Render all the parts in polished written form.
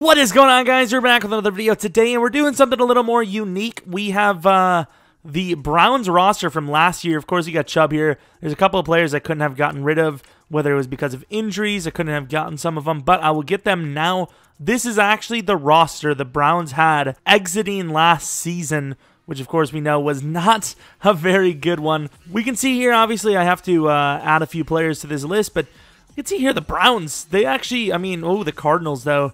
What is going on, guys? We're back with another video today, and we're doing something a little more unique. We have the Browns roster from last year. Of course, you got Chubb here. There's a couple of players I couldn't have gotten rid of, whether it was because of injuries. I couldn't have gotten some of them, but I will get them now. This is actually the roster the Browns had exiting last season, which of course we know was not a very good one. We can see here, obviously, I have to add a few players to this list, but you can see here the Browns, they actually, the Cardinals, though.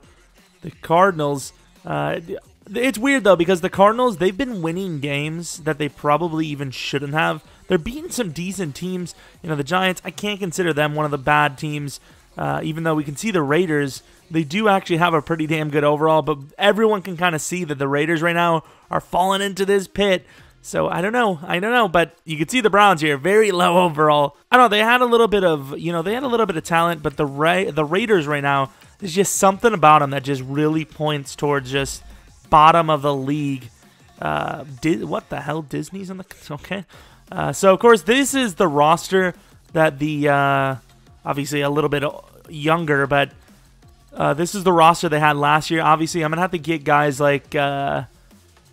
The Cardinals, it's weird, though, because the Cardinals, they've been winning games that they probably even shouldn't have. They're beating some decent teams. You know, the Giants, I can't consider them one of the bad teams, even though we can see the Raiders. They do actually have a pretty damn good overall, but everyone can kind of see that the Raiders right now are falling into this pit. So, I don't know, but you can see the Browns here, very low overall. I don't know, they had a little bit of, talent, but the Raiders right now, there's just something about them that just really points towards just bottom of the league. What the hell? Disney's on the... Okay. So, of course, this is the roster that the... obviously, a little bit younger, but this is the roster they had last year. Obviously, I'm going to have to get guys like...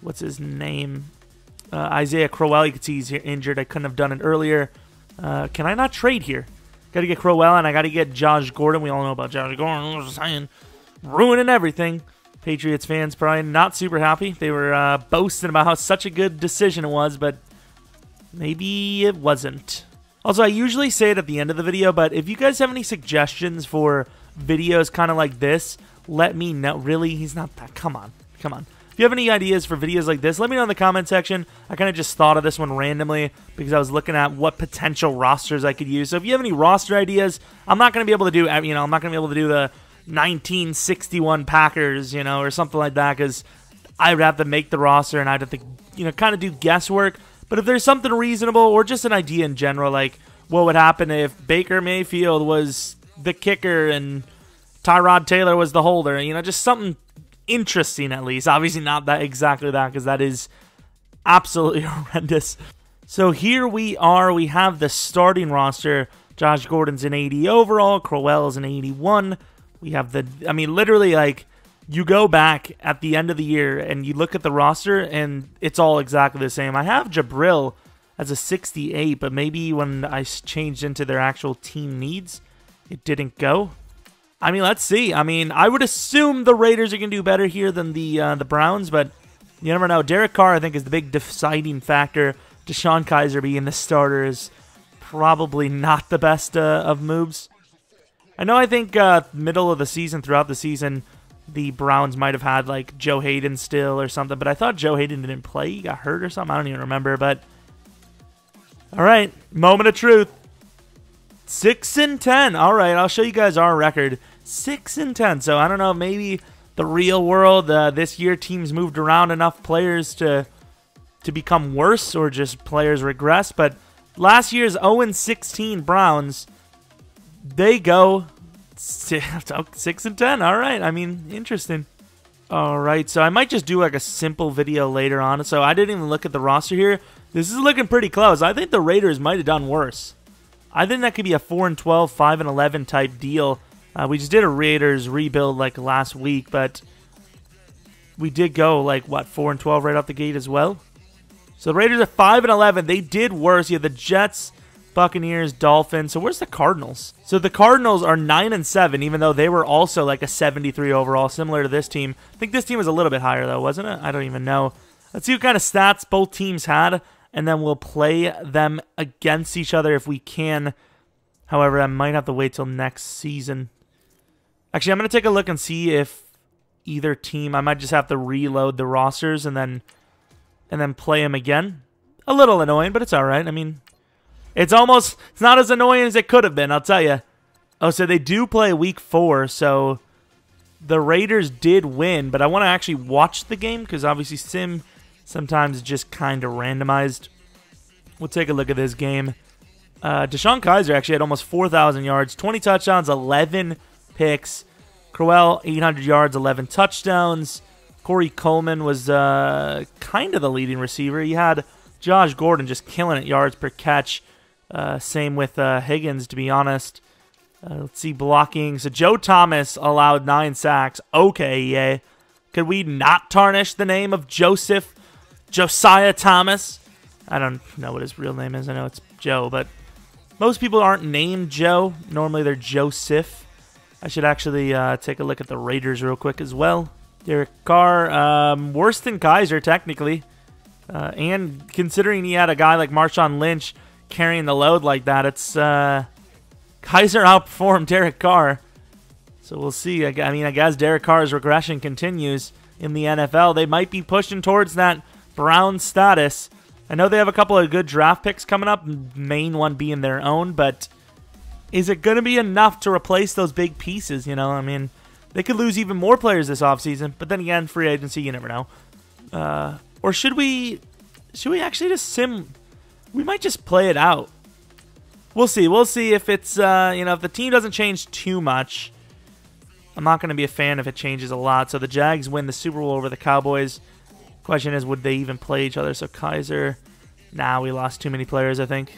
what's his name? Isaiah Crowell. You can see he's injured. I couldn't have done it earlier. Can I not trade here? Got to get Crowell, and I got to get Josh Gordon. We all know about Josh Gordon. I'm just saying, ruining everything. Patriots fans probably not super happy. They were boasting about how such a good decision it was, but maybe it wasn't. Also, I usually say it at the end of the video, but if you guys have any suggestions for videos kind of like this, let me know. Really? He's not that. Come on. Come on. If you have any ideas for videos like this, let me know in the comment section. I kind of just thought of this one randomly because I was looking at what potential rosters I could use. So if you have any roster ideas, I'm not going to be able to do, I'm not going to be able to do the 1961 Packers, or something like that, because I would have to make the roster and I'd have to, kind of do guesswork. But if there's something reasonable or just an idea in general, like what would happen if Baker Mayfield was the kicker and Tyrod Taylor was the holder, just something interesting at least. Obviously not that exactly that, because that is absolutely horrendous. So here we are. We have the starting roster. Josh Gordon's an 80 overall. Crowell's an 81. We have the, literally, like, you go back at the end of the year and you look at the roster and it's all exactly the same. I have Jabril as a 68, but maybe when I changed into their actual team needs, it didn't go. Let's see. I would assume the Raiders are going to do better here than the Browns, but you never know. Derek Carr, I think, is the big deciding factor. Deshaun Kaiser being the starter is probably not the best of moves. I think middle of the season, throughout the season, the Browns might have had, like, Joe Hayden still or something, but I thought Joe Hayden didn't play. He got hurt or something. I don't even remember, but... All right, moment of truth. 6-10. All right, I'll show you guys our record. 6-10. So I don't know, maybe the real world this year teams moved around enough players to become worse, or just players regress. But last year's 0-16 Browns, they go 6-10. All right, interesting. All right, so I might just do like a simple video later on. So I didn't even look at the roster here. This is looking pretty close. I think the Raiders might have done worse. I think that could be a 4-12, 5-11 type deal. We just did a Raiders rebuild like last week, but we did go like, what, 4-12 right off the gate as well? So the Raiders are 5-11. They did worse. You have the Jets, Buccaneers, Dolphins. So where's the Cardinals? So the Cardinals are 9-7, even though they were also like a 73 overall, similar to this team. I think this team was a little bit higher, though, wasn't it? I don't even know. Let's see what kind of stats both teams had, and then we'll play them against each other if we can. However, I might have to wait till next season. Actually, I'm going to take a look and see if either team... I might just have to reload the rosters and then play them again. A little annoying, but it's all right. It's not as annoying as it could have been, I'll tell you. Oh, so they do play week 4, so the Raiders did win, but I want to actually watch the game because obviously Sim sometimes just kind of randomized. We'll take a look at this game. Deshaun Kaiser actually had almost 4,000 yards, 20 touchdowns, 11 picks. Crowell, 800 yards, 11 touchdowns. Corey Coleman was kind of the leading receiver. You had Josh Gordon just killing it yards per catch. Same with Higgins, to be honest. Let's see, blocking. So Joe Thomas allowed 9 sacks. Okay, yeah. Could we not tarnish the name of Josiah Thomas? I don't know what his real name is. I know it's Joe, but most people aren't named Joe. Normally they're Joseph. I should actually take a look at the Raiders real quick as well. Derek Carr, worse than Kaiser, technically. And considering he had a guy like Marshawn Lynch carrying the load like that, it's Kaiser outperformed Derek Carr. So we'll see. I guess Derek Carr's regression continues in the NFL. They might be pushing towards that Brown status. I know they have a couple of good draft picks coming up, main one being their own, but is it going to be enough to replace those big pieces? You know, I mean, they could lose even more players this offseason, but then again, free agency, you never know. Or should we actually just we might just play it out. We'll see. We'll see if it's, if the team doesn't change too much. I'm not going to be a fan if it changes a lot. So the Jags win the Super Bowl over the Cowboys. Question is, would they even play each other? So Kaiser, we lost too many players, I think.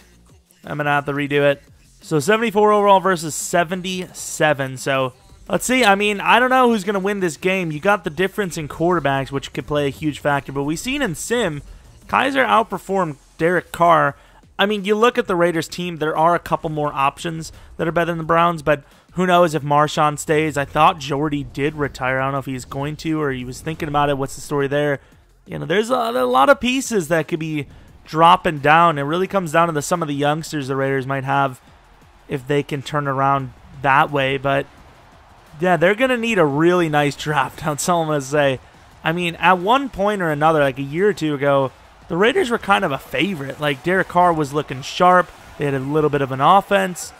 I'm going to have to redo it. So 74 overall versus 77. So let's see. I mean, I don't know who's going to win this game. You got the difference in quarterbacks, which could play a huge factor. But we've seen in Sim, Kaiser outperformed Derek Carr. I mean, you look at the Raiders team, there are a couple more options that are better than the Browns, but who knows if Marshawn stays. I thought Jordy did retire. I don't know if he's going to or he was thinking about it. What's the story there? You know, there's a lot of pieces that could be dropping down. It really comes down to some of the youngsters the Raiders might have if they can turn around that way. But, yeah, they're going to need a really nice draft, that's all I'm going to say. I mean, at one point or another, like a year or two ago, the Raiders were kind of a favorite. Like, Derek Carr was looking sharp. They had a little bit of an offense.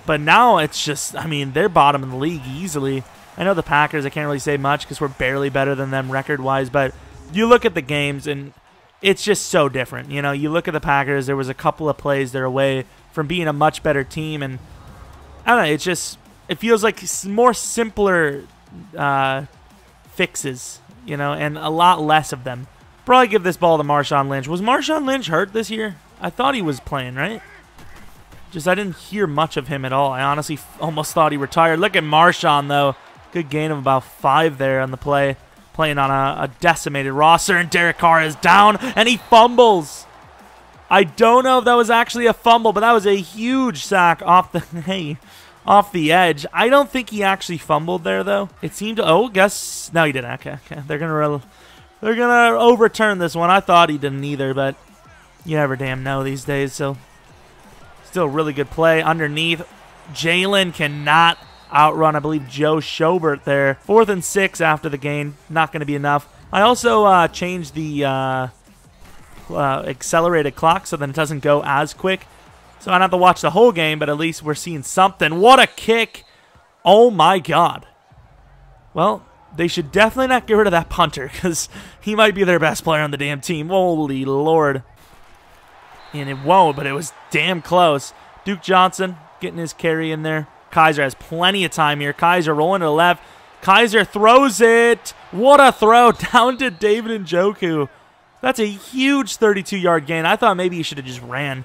But now it's just, I mean, they're bottom in the league easily. I know the Packers, I can't really say much because we're barely better than them record-wise, but you look at the games and it's just so different. You know, you look at the Packers, there was a couple of plays they're away from being a much better team, and I don't know, it feels like more simpler fixes, you know, and a lot less of them. Probably give this ball to Marshawn Lynch. Was Marshawn Lynch hurt this year? I thought he was playing, right? I didn't hear much of him at all. I honestly almost thought he retired. Look at Marshawn, though. Good gain of about 5 there on the play. Playing on a decimated roster, and Derek Carr is down, and he fumbles. I don't know if that was actually a fumble, but that was a huge sack off the edge. I don't think he actually fumbled there, though. It seemed to, guess, no, he didn't. Okay. They're gonna overturn this one. I thought he didn't either, but you never damn know these days, so still really good play underneath. Jalen cannot outrun, I believe, Joe Schobert there. 4th and 6 after the gain. Not going to be enough. I also changed the accelerated clock so that it doesn't go as quick. So I don't have to watch the whole game, but at least we're seeing something. What a kick. Oh, my God. Well, they should definitely not get rid of that punter because he might be their best player on the damn team. Holy Lord. And it won't, but it was damn close. Duke Johnson getting his carry in there. Kaiser has plenty of time here. Kaiser rolling to the left. Kaiser throws it. What a throw down to David Njoku. That's a huge 32-yard gain. I thought maybe he should have just ran.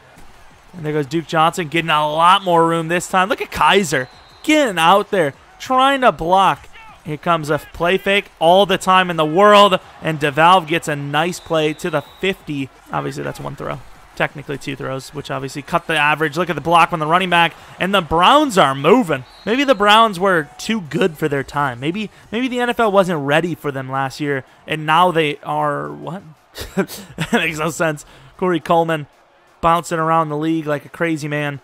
And there goes Duke Johnson getting a lot more room this time. Look at Kaiser getting out there, trying to block. Here comes a play fake all the time in the world. And DeValve gets a nice play to the 50. Obviously, that's one throw. Technically 2 throws, which obviously cut the average. Look at the block on the running back, and the Browns are moving. Maybe the Browns were too good for their time. Maybe the NFL wasn't ready for them last year, and now they are. What? That makes no sense. Corey Coleman bouncing around the league like a crazy man.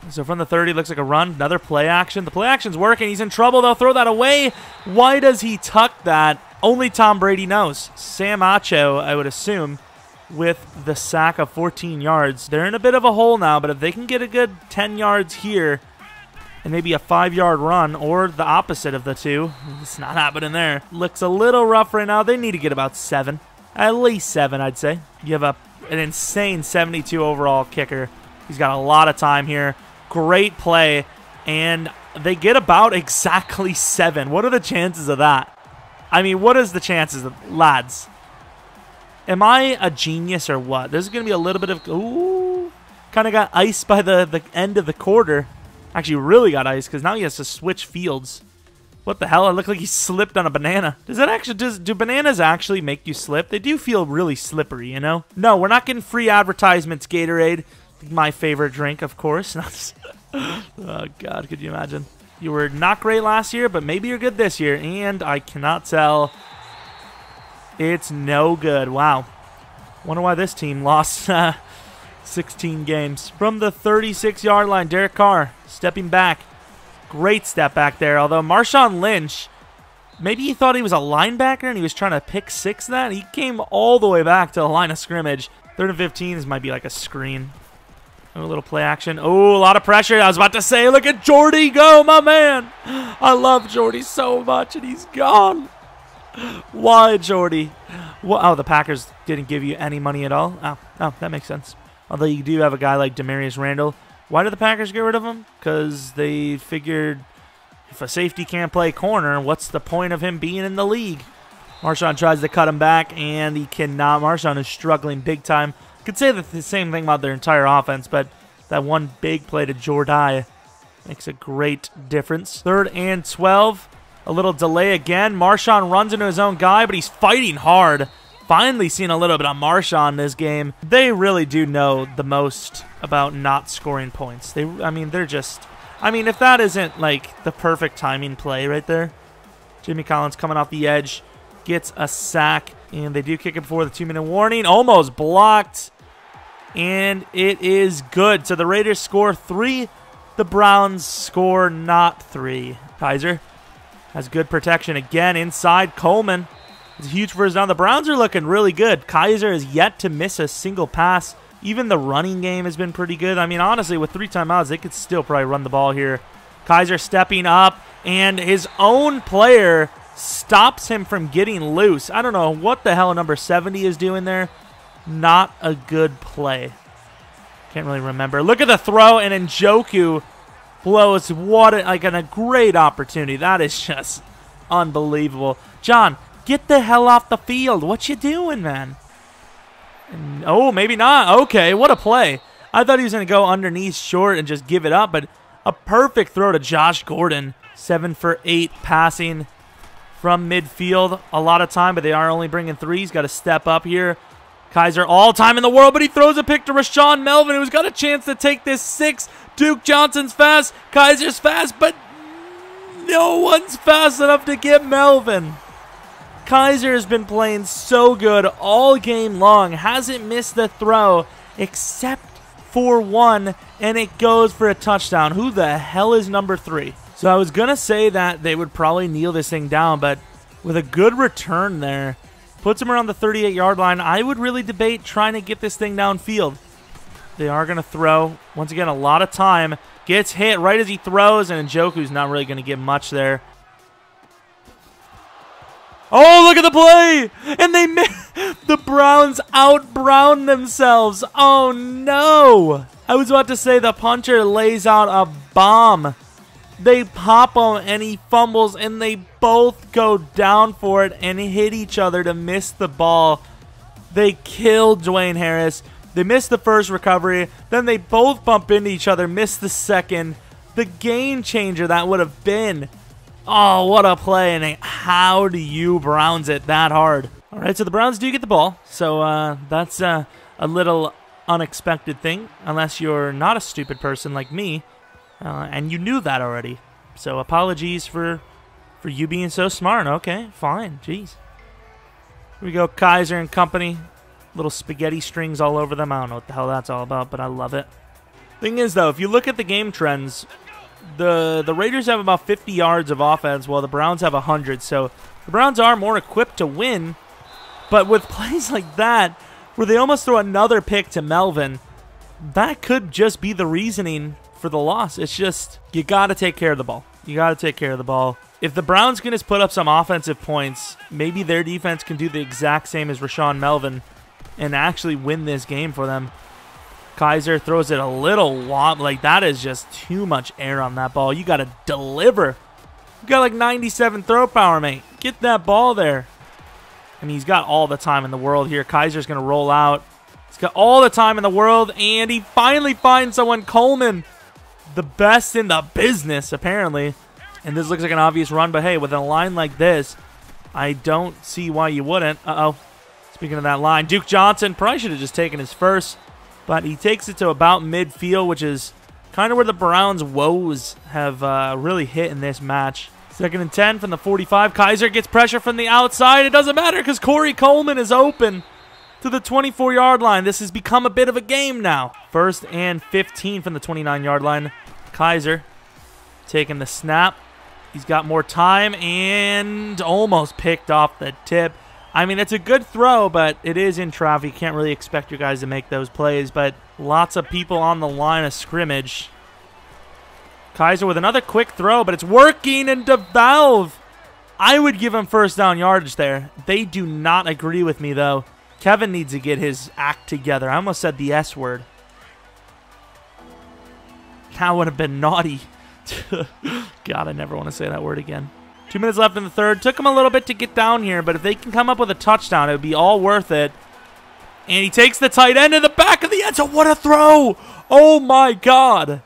So from the 30, looks like a run. Another play action. The play action's working. He's in trouble. They'll throw that away. Why does he tuck that? Only Tom Brady knows. Sam Acho, I would assume, with the sack of 14 yards. They're in a bit of a hole now, but if they can get a good 10 yards here and maybe a 5-yard run or the opposite of the two, it's not happening there. Looks a little rough right now. They need to get about 7. At least 7, I'd say. You have an insane 72 overall kicker. He's got a lot of time here. Great play, and they get about exactly 7. What are the chances of that? I mean, what is the chances of, lads? Am I a genius or what? There's going to be a little bit of... Ooh. Kind of got iced by the end of the quarter. Actually, really got iced because now he has to switch fields. What the hell? It looked like he slipped on a banana. Does that actually, do bananas actually make you slip? They do feel really slippery, you know? No, we're not getting free advertisements, Gatorade. My favorite drink, of course. Oh, God, could you imagine? You were not great last year, but maybe you're good this year. And I cannot tell. It's no good. Wow. Wonder why this team lost 16 games. From the 36-yard line, Derek Carr stepping back. Great step back there. Although Marshawn Lynch, maybe he thought he was a linebacker and he was trying to pick six that. He came all the way back to the line of scrimmage. 3rd and 15. This might be like a screen. A little play action. Oh, a lot of pressure. I was about to say, look at Jordy go, my man. I love Jordy so much, and he's gone. Why, Jordy? Oh, the Packers didn't give you any money at all? Oh, that makes sense. Although you do have a guy like Demarius Randall. Why did the Packers get rid of him? Because they figured if a safety can't play corner, what's the point of him being in the league? Marshawn tries to cut him back, and he cannot. Marshawn is struggling big time. Could say the same thing about their entire offense, but that one big play to Jordy makes a great difference. 3rd and 12. A little delay again. Marshawn runs into his own guy, but he's fighting hard. Finally seen a little bit of Marshawn in this game. They really do know the most about not scoring points. If that isn't like the perfect timing play right there. Jimmy Collins coming off the edge, gets a sack, and they do kick it before the 2-minute warning. Almost blocked, and it is good. So the Raiders score 3. The Browns score not 3. Kaiser has good protection again inside. Coleman. It's a huge first down. The Browns are looking really good. Kaiser has yet to miss a single pass. Even the running game has been pretty good. I mean, honestly, with 3 timeouts, they could still probably run the ball here. Kaiser stepping up, and his own player stops him from getting loose. I don't know what the hell number 70 is doing there. Not a good play. Can't really remember. Look at the throw, and Njoku blows a great opportunity. That is just unbelievable. John, get the hell off the field. What you doing, man? Oh, maybe not. Okay, what a play. I thought he was going to go underneath short and just give it up, but a perfect throw to Josh Gordon. 7 for 8 passing from midfield. A lot of time, but they are only bringing 3. He's got to step up here. Kaiser all time in the world, but he throws a pick to Rashawn Melvin, who's got a chance to take this 6. Duke Johnson's fast. Kaiser's fast, but no one's fast enough to get Melvin. Kaiser has been playing so good all game long. Hasn't missed the throw except for one, and it goes for a touchdown. Who the hell is number 3? So I was going to say that they would probably kneel this thing down, but with a good return there, puts him around the 38-yard line. I would really debate trying to get this thing downfield. They are going to throw. Once again, a lot of time. Gets hit right as he throws, and Njoku's not really going to get much there. Oh, look at the play! And the Browns out-Brown themselves. Oh, no! I was about to say the puncher lays out a bomb. They pop him, and he fumbles, and they both go down for it and hit each other to miss the ball. They killed Dwayne Harris. They missed the first recovery. Then they both bump into each other, miss the second. The game changer that would have been. Oh, what a play. And how do you Browns it that hard? All right, so the Browns do get the ball. So that's a little unexpected thing, unless you're not a stupid person like me. And you knew that already. So apologies for you being so smart. Okay, fine. Jeez. Here we go, Kaiser and company. Little spaghetti strings all over them. I don't know what the hell that's all about, but I love it. Thing is, though, if you look at the game trends, the Raiders have about 50 yards of offense, while the Browns have 100. So the Browns are more equipped to win. But with plays like that, where they almost throw another pick to Melvin, that could just be the reasoning for the loss. It's just, you got to take care of the ball. You got to take care of the ball. If the Browns can just put up some offensive points, maybe their defense can do the exact same as Rashawn Melvin and actually win this game for them. Kaiser throws it a little womp. Like, that is just too much air on that ball. You got to deliver. You got like 97 throw power, mate. Get that ball there. I mean, he's got all the time in the world here. Kaiser's going to roll out. He's got all the time in the world, and he finally finds someone. Coleman the best in the business, apparently. And this looks like an obvious run, but hey, with a line like this, I don't see why you wouldn't. Uh-oh. Speaking of that line, Duke Johnson probably should have just taken his first, but he takes it to about midfield, which is kind of where the Browns' woes have really hit in this match. 2nd and 10 from the 45. Kaiser gets pressure from the outside. It doesn't matter because Corey Coleman is open to the 24-yard line. This has become a bit of a game now. 1st and 15 from the 29-yard line. Kaiser taking the snap. He's got more time and almost picked off the tip. I mean, it's a good throw, but it is in traffic. You can't really expect your guys to make those plays, but lots of people on the line of scrimmage. Kaiser with another quick throw, but it's working, and DeValve, I would give him 1st down yardage there. They do not agree with me, though. Kevin needs to get his act together. I almost said the S word. That would have been naughty. God, I never want to say that word again. 2 minutes left in the 3rd. Took him a little bit to get down here, but if they can come up with a touchdown, it would be all worth it. And he takes the tight end in the back of the end zone. What a throw! Oh, my God.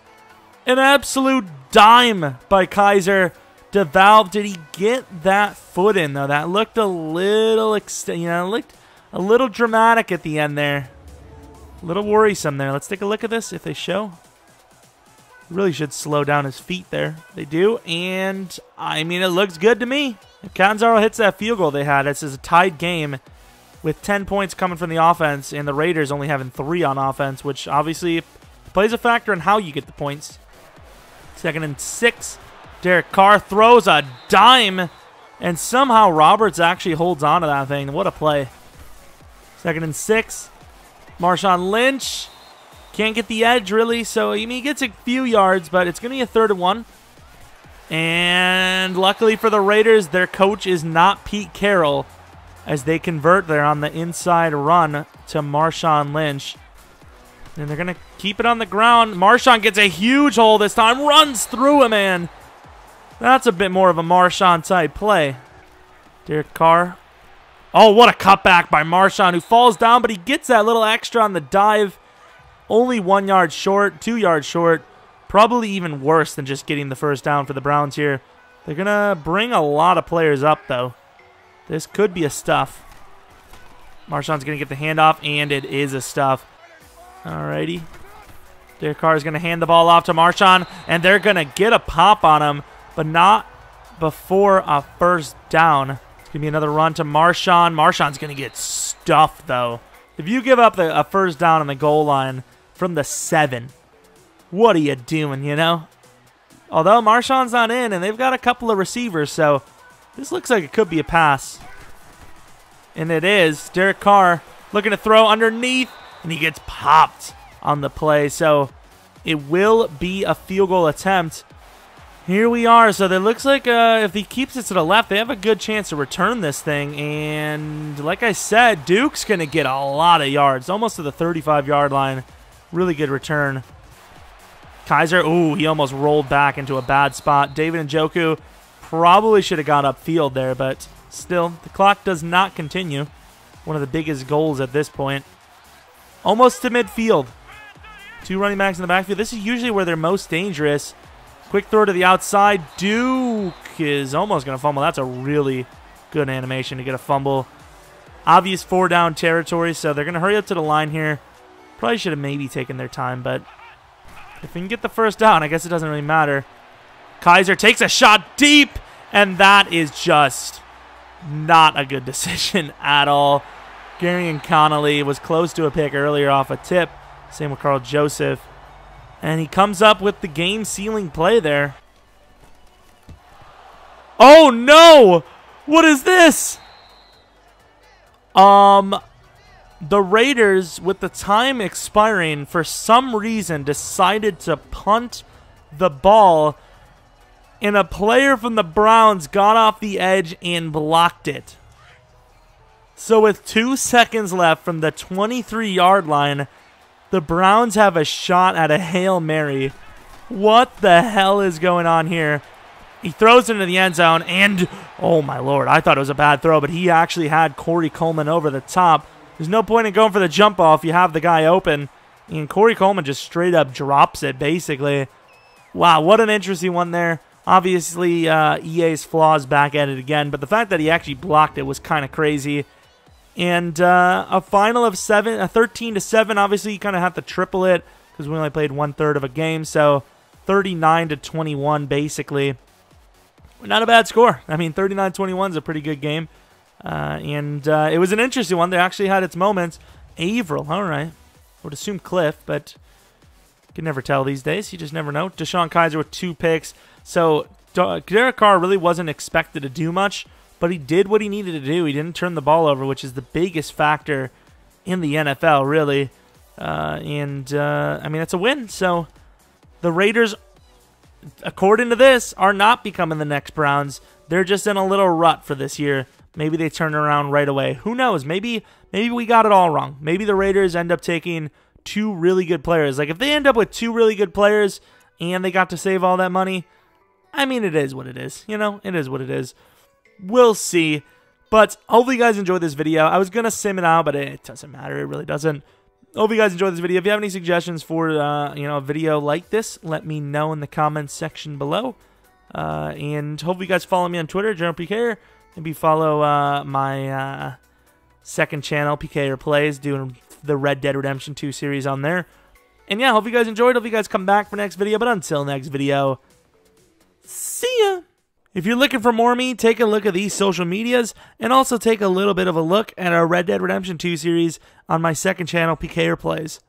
An absolute dime by Kaiser. DeValve, did he get that foot in, though? That looked a little, looked a little dramatic at the end there. A little worrisome there. Let's take a look at this if they show. Really should slow down his feet there. They do, and I mean, it looks good to me. If Catanzaro hits that field goal they had, this is a tied game with 10 points coming from the offense, and the Raiders only having 3 on offense, which obviously plays a factor in how you get the points. 2nd and 6. Derek Carr throws a dime, and somehow Roberts actually holds on to that thing. What a play. 2nd and 6. Marshawn Lynch can't get the edge, really, so I mean, he gets a few yards, but it's going to be a 3rd and 1. And luckily for the Raiders, their coach is not Pete Carroll as they convert there on the inside run to Marshawn Lynch. And they're going to keep it on the ground. Marshawn gets a huge hole this time, runs through him, man. That's a bit more of a Marshawn-type play. Derek Carr. Oh, what a cutback by Marshawn, who falls down, but he gets that little extra on the dive. Only 1 yard short, 2 yards short. Probably even worse than just getting the 1st down for the Browns here. They're going to bring a lot of players up, though. This could be a stuff. Marshawn's going to get the handoff, and it is a stuff. Alrighty. Derek Carr is going to hand the ball off to Marshawn, and they're going to get a pop on him, but not before a 1st down. It's going to be another run to Marshawn. Marshawn's going to get stuffed, though. If you give up a 1st down on the goal line from the 7, what are you doing, you know? Although Marshawn's not in, and they've got a couple of receivers, so this looks like it could be a pass. And it is. Derek Carr looking to throw underneath, and he gets popped on the play. So it will be a field goal attempt. Here we are. So it looks like if he keeps it to the left, they have a good chance to return this thing. And like I said, Duke's going to get a lot of yards, almost to the 35-yard line. Really good return. Kaiser, ooh, he almost rolled back into a bad spot. David Njoku probably should have gone upfield there, but still, the clock does not continue. One of the biggest goals at this point. Almost to midfield. 2 running backs in the backfield. This is usually where they're most dangerous. Quick throw to the outside. Duke is almost going to fumble. That's a really good animation to get a fumble. Obvious 4-down territory, so they're going to hurry up to the line here. Probably should have maybe taken their time, but if we can get the 1st down, I guess it doesn't really matter. Kaiser takes a shot deep, and that is just not a good decision at all. Gary Connolly was close to a pick earlier off a tip. Same with Carl Joseph. And he comes up with the game-sealing play there. Oh, no! What is this? The Raiders, with the time expiring, for some reason decided to punt the ball, and a player from the Browns got off the edge and blocked it. So with 2 seconds left from the 23-yard line, the Browns have a shot at a Hail Mary. What the hell is going on here? He throws into the end zone, and, oh my lord, I thought it was a bad throw, but he actually had Corey Coleman over the top. There's no point in going for the jump off. You have the guy open, and Corey Coleman just straight up drops it, basically. Wow, what an interesting one there. Obviously, EA's flaws back at it again, but the fact that he actually blocked it was kind of crazy. And a final of 13-7. Obviously, you kind of have to triple it because we only played 1/3 of a game, so 39-21 basically. Not a bad score. I mean, 39-21 is a pretty good game. And it was an interesting one. They actually had its moments. Averill, all right. Would assume Cliff, but you can never tell these days. You just never know. Deshaun Kaiser with 2 picks. So Derek Carr really wasn't expected to do much, but he did what he needed to do. He didn't turn the ball over, which is the biggest factor in the NFL, really. I mean, it's a win. So the Raiders, according to this, are not becoming the next Browns. They're just in a little rut for this year. Maybe they turn around right away. Who knows? Maybe we got it all wrong. Maybe the Raiders end up taking 2 really good players. Like, if they end up with 2 really good players and they got to save all that money, I mean, it is what it is. You know, it is what it is. We'll see. But hopefully you guys enjoyed this video. I was going to sim it out, but it doesn't matter. It really doesn't. Hope you guys enjoyed this video. If you have any suggestions for a video like this, let me know in the comments section below. And hopefully you guys follow me on Twitter, Jeromepkr. Maybe follow my second channel, PK Plays, doing the Red Dead Redemption 2 series on there. And yeah, hope you guys enjoyed. Hope you guys come back for next video. But until next video, see ya. If you're looking for more of me, take a look at these social medias, and also take a little bit of a look at our Red Dead Redemption 2 series on my second channel, PK Plays.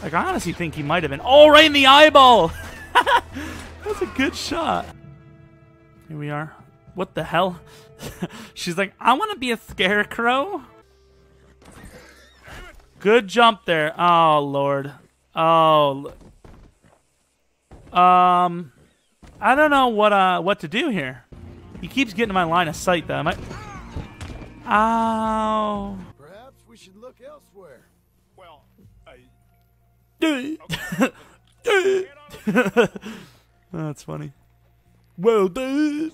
Like, I honestly think he might have been. Oh, right in the eyeball! That's a good shot. Here we are. What the hell? She's like, I want to be a scarecrow. Good jump there. Oh, Lord. Oh. I don't know what to do here. He keeps getting in my line of sight, though. Ow. Perhaps we should look elsewhere. Well, That's funny. Well, dude.